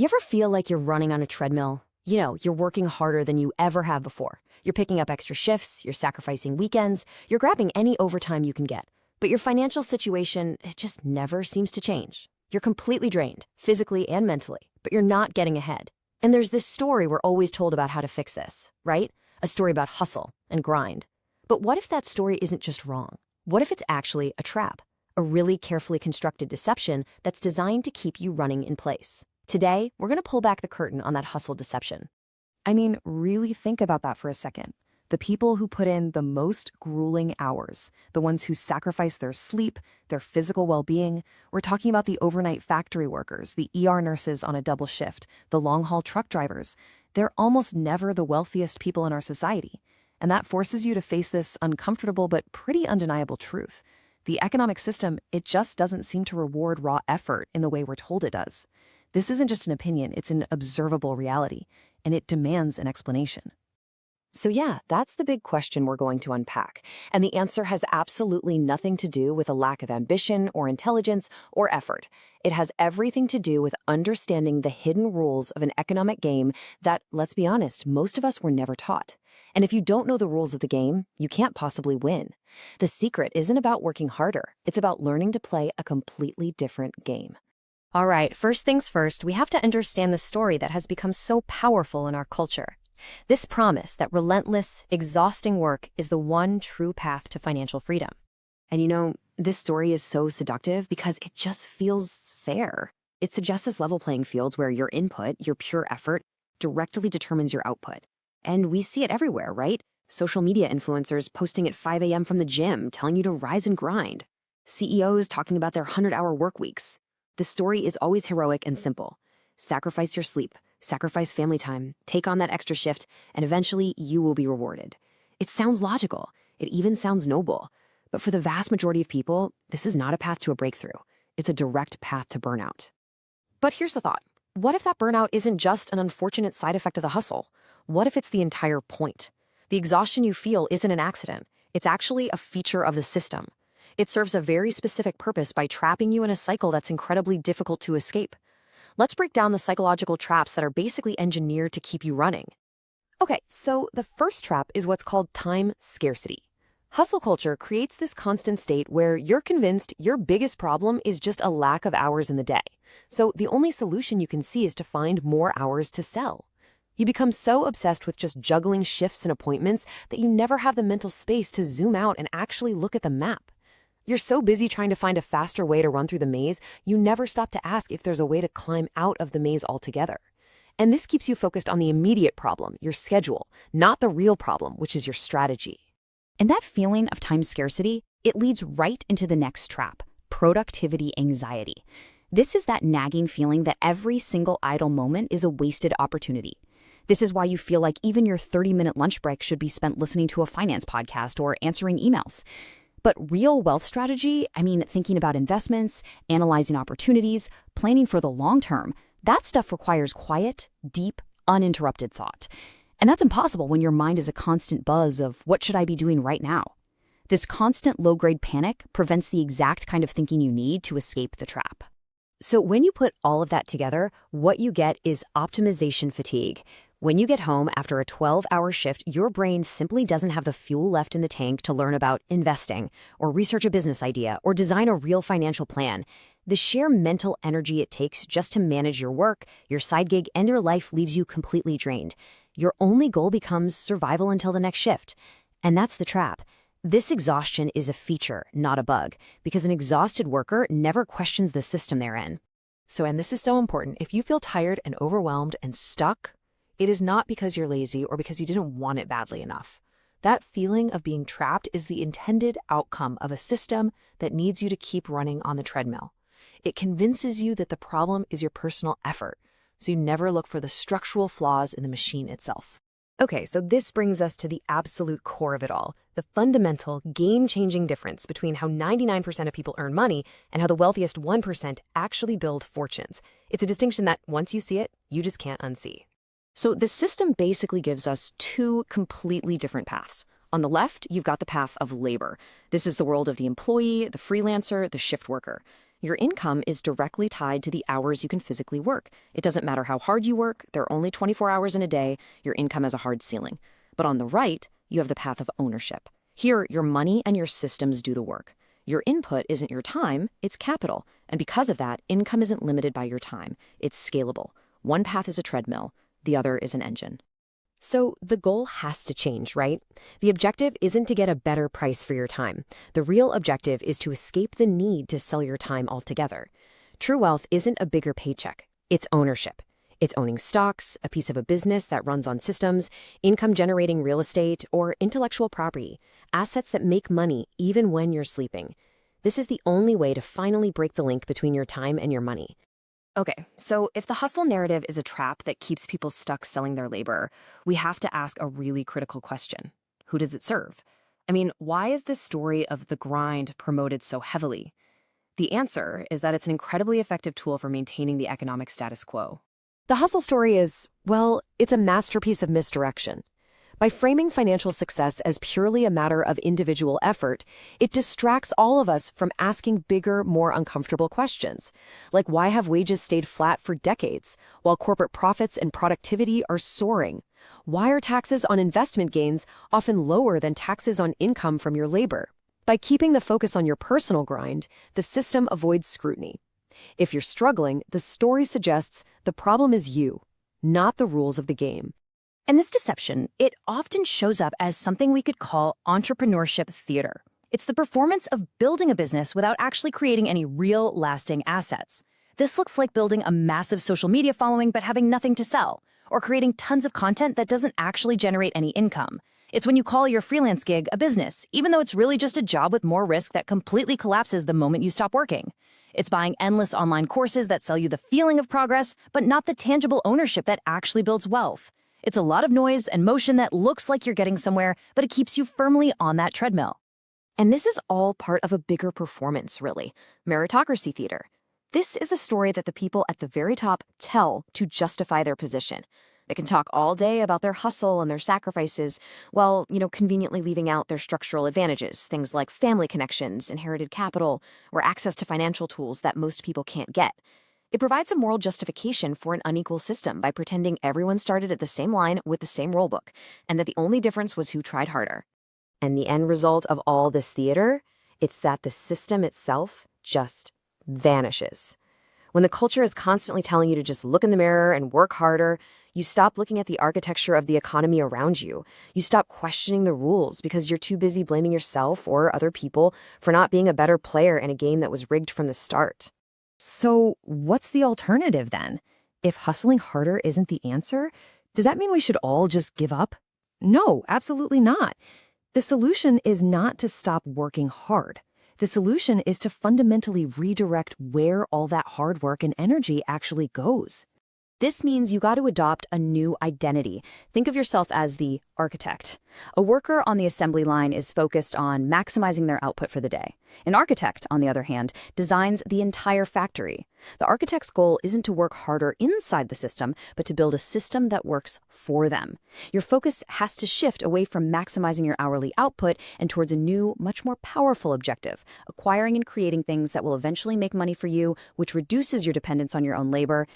You ever feel like you're running on a treadmill? You know, you're working harder than you ever have before. You're picking up extra shifts, you're sacrificing weekends, you're grabbing any overtime you can get. But your financial situation, it just never seems to change. You're completely drained, physically and mentally, but you're not getting ahead. And there's this story we're always told about how to fix this, right? A story about hustle and grind. But what if that story isn't just wrong? What if it's actually a trap? A really carefully constructed deception that's designed to keep you running in place. Today, we're going to pull back the curtain on that hustle deception. I mean, really think about that for a second. The people who put in the most grueling hours, the ones who sacrifice their sleep, their physical well-being. We're talking about the overnight factory workers, the ER nurses on a double shift, the long-haul truck drivers. They're almost never the wealthiest people in our society. And that forces you to face this uncomfortable but pretty undeniable truth. The economic system, it just doesn't seem to reward raw effort in the way we're told it does. This isn't just an opinion, it's an observable reality, and it demands an explanation. So yeah, that's the big question we're going to unpack. And the answer has absolutely nothing to do with a lack of ambition or intelligence or effort. It has everything to do with understanding the hidden rules of an economic game that, let's be honest, most of us were never taught. And if you don't know the rules of the game, you can't possibly win. The secret isn't about working harder. It's about learning to play a completely different game. All right, first things first, we have to understand the story that has become so powerful in our culture. This promise that relentless, exhausting work is the one true path to financial freedom. And you know, this story is so seductive because it just feels fair. It suggests this level playing field where your input, your pure effort, directly determines your output. And we see it everywhere, right? Social media influencers posting at 5 a.m. from the gym, telling you to rise and grind. CEOs talking about their 100-hour work weeks. The story is always heroic and simple. Sacrifice your sleep, sacrifice family time, take on that extra shift, and eventually you will be rewarded. It sounds logical. It even sounds noble. But for the vast majority of people, this is not a path to a breakthrough. It's a direct path to burnout. But here's the thought. What if that burnout isn't just an unfortunate side effect of the hustle? What if it's the entire point? The exhaustion you feel isn't an accident. It's actually a feature of the system. It serves a very specific purpose by trapping you in a cycle that's incredibly difficult to escape. Let's break down the psychological traps that are basically engineered to keep you running. Okay, so the first trap is what's called time scarcity. Hustle culture creates this constant state where you're convinced your biggest problem is just a lack of hours in the day. So the only solution you can see is to find more hours to sell. You become so obsessed with just juggling shifts and appointments that you never have the mental space to zoom out and actually look at the map. You're so busy trying to find a faster way to run through the maze, you never stop to ask if there's a way to climb out of the maze altogether. And this keeps you focused on the immediate problem, your schedule, not the real problem, which is your strategy. And that feeling of time scarcity, it leads right into the next trap, productivity anxiety. This is that nagging feeling that every single idle moment is a wasted opportunity. This is why you feel like even your 30-minute lunch break should be spent listening to a finance podcast or answering emails. But real wealth strategy, thinking about investments, analyzing opportunities, planning for the long term, that stuff requires quiet, deep, uninterrupted thought. And that's impossible when your mind is a constant buzz of what should I be doing right now? This constant low-grade panic prevents the exact kind of thinking you need to escape the trap. So when you put all of that together, what you get is optimization fatigue. When you get home after a 12-hour shift, your brain simply doesn't have the fuel left in the tank to learn about investing, or research a business idea, or design a real financial plan. The sheer mental energy it takes just to manage your work, your side gig, and your life leaves you completely drained. Your only goal becomes survival until the next shift. And that's the trap. This exhaustion is a feature, not a bug, because an exhausted worker never questions the system they're in. And this is so important, if you feel tired and overwhelmed and stuck, it is not because you're lazy or because you didn't want it badly enough. That feeling of being trapped is the intended outcome of a system that needs you to keep running on the treadmill. It convinces you that the problem is your personal effort, so you never look for the structural flaws in the machine itself. Okay, so this brings us to the absolute core of it all, the fundamental, game-changing difference between how 99% of people earn money and how the wealthiest 1% actually build fortunes. It's a distinction that, once you see it, you just can't unsee. So the system basically gives us two completely different paths. On the left, you've got the path of labor. This is the world of the employee, the freelancer, the shift worker. Your income is directly tied to the hours you can physically work. It doesn't matter how hard you work, there are only 24 hours in a day, your income has a hard ceiling. But on the right, you have the path of ownership. Here, your money and your systems do the work. Your input isn't your time, it's capital. And because of that, income isn't limited by your time. It's scalable. One path is a treadmill, the other is an engine. So the goal has to change, right? The objective isn't to get a better price for your time. The real objective is to escape the need to sell your time altogether. True wealth isn't a bigger paycheck. It's ownership. It's owning stocks, a piece of a business that runs on systems, income-generating real estate, or intellectual property, assets that make money even when you're sleeping. This is the only way to finally break the link between your time and your money. Okay, so if the hustle narrative is a trap that keeps people stuck selling their labor, we have to ask a really critical question. Who does it serve? I mean, why is this story of the grind promoted so heavily? The answer is that it's an incredibly effective tool for maintaining the economic status quo. The hustle story is, well, it's a masterpiece of misdirection. By framing financial success as purely a matter of individual effort, it distracts all of us from asking bigger, more uncomfortable questions, like why have wages stayed flat for decades, while corporate profits and productivity are soaring? Why are taxes on investment gains often lower than taxes on income from your labor? By keeping the focus on your personal grind, the system avoids scrutiny. If you're struggling, the story suggests the problem is you, not the rules of the game. And this deception, it often shows up as something we could call entrepreneurship theater. It's the performance of building a business without actually creating any real, lasting assets. This looks like building a massive social media following but having nothing to sell, or creating tons of content that doesn't actually generate any income. It's when you call your freelance gig a business, even though it's really just a job with more risk that completely collapses the moment you stop working. It's buying endless online courses that sell you the feeling of progress, but not the tangible ownership that actually builds wealth. It's a lot of noise and motion that looks like you're getting somewhere, but it keeps you firmly on that treadmill. And this is all part of a bigger performance, really. Meritocracy theater. This is the story that the people at the very top tell to justify their position. They can talk all day about their hustle and their sacrifices, while, conveniently leaving out their structural advantages, things like family connections, inherited capital, or access to financial tools that most people can't get. It provides a moral justification for an unequal system by pretending everyone started at the same line with the same rulebook, and that the only difference was who tried harder. And the end result of all this theater, it's that the system itself just vanishes. When the culture is constantly telling you to just look in the mirror and work harder, you stop looking at the architecture of the economy around you. You stop questioning the rules because you're too busy blaming yourself or other people for not being a better player in a game that was rigged from the start. So what's the alternative then? If hustling harder isn't the answer, does that mean we should all just give up? No, absolutely not. The solution is not to stop working hard. The solution is to fundamentally redirect where all that hard work and energy actually goes. This means you got to adopt a new identity. Think of yourself as the architect. A worker on the assembly line is focused on maximizing their output for the day. An architect, on the other hand, designs the entire factory. The architect's goal isn't to work harder inside the system, but to build a system that works for them. Your focus has to shift away from maximizing your hourly output and towards a new, much more powerful objective, acquiring and creating things that will eventually make money for you, which reduces your dependence on your own labor.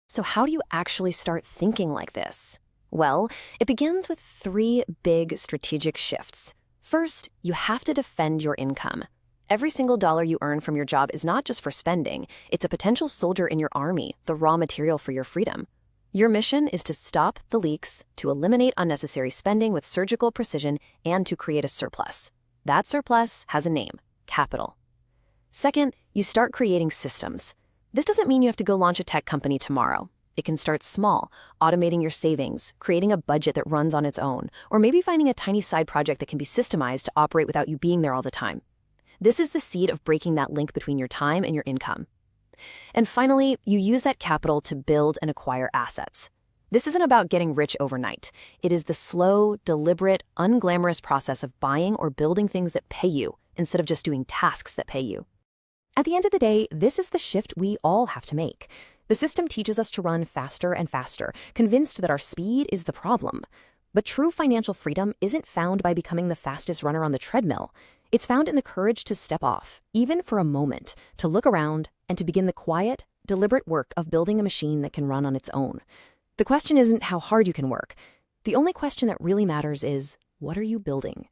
So how do you actually start thinking like this? Well, it begins with 3 big strategic shifts. First, you have to defend your income. Every single dollar you earn from your job is not just for spending, it's a potential soldier in your army, the raw material for your freedom. Your mission is to stop the leaks, to eliminate unnecessary spending with surgical precision, and to create a surplus. That surplus has a name: capital. Second, you start creating systems. This doesn't mean you have to go launch a tech company tomorrow. It can start small, automating your savings, creating a budget that runs on its own, or maybe finding a tiny side project that can be systemized to operate without you being there all the time. This is the seed of breaking that link between your time and your income. And finally, you use that capital to build and acquire assets. This isn't about getting rich overnight. It is the slow, deliberate, unglamorous process of buying or building things that pay you instead of just doing tasks that pay you. At the end of the day, this is the shift we all have to make. The system teaches us to run faster and faster, convinced that our speed is the problem. But true financial freedom isn't found by becoming the fastest runner on the treadmill. It's found in the courage to step off, even for a moment, to look around and to begin the quiet, deliberate work of building a machine that can run on its own. The question isn't how hard you can work. The only question that really matters is, what are you building?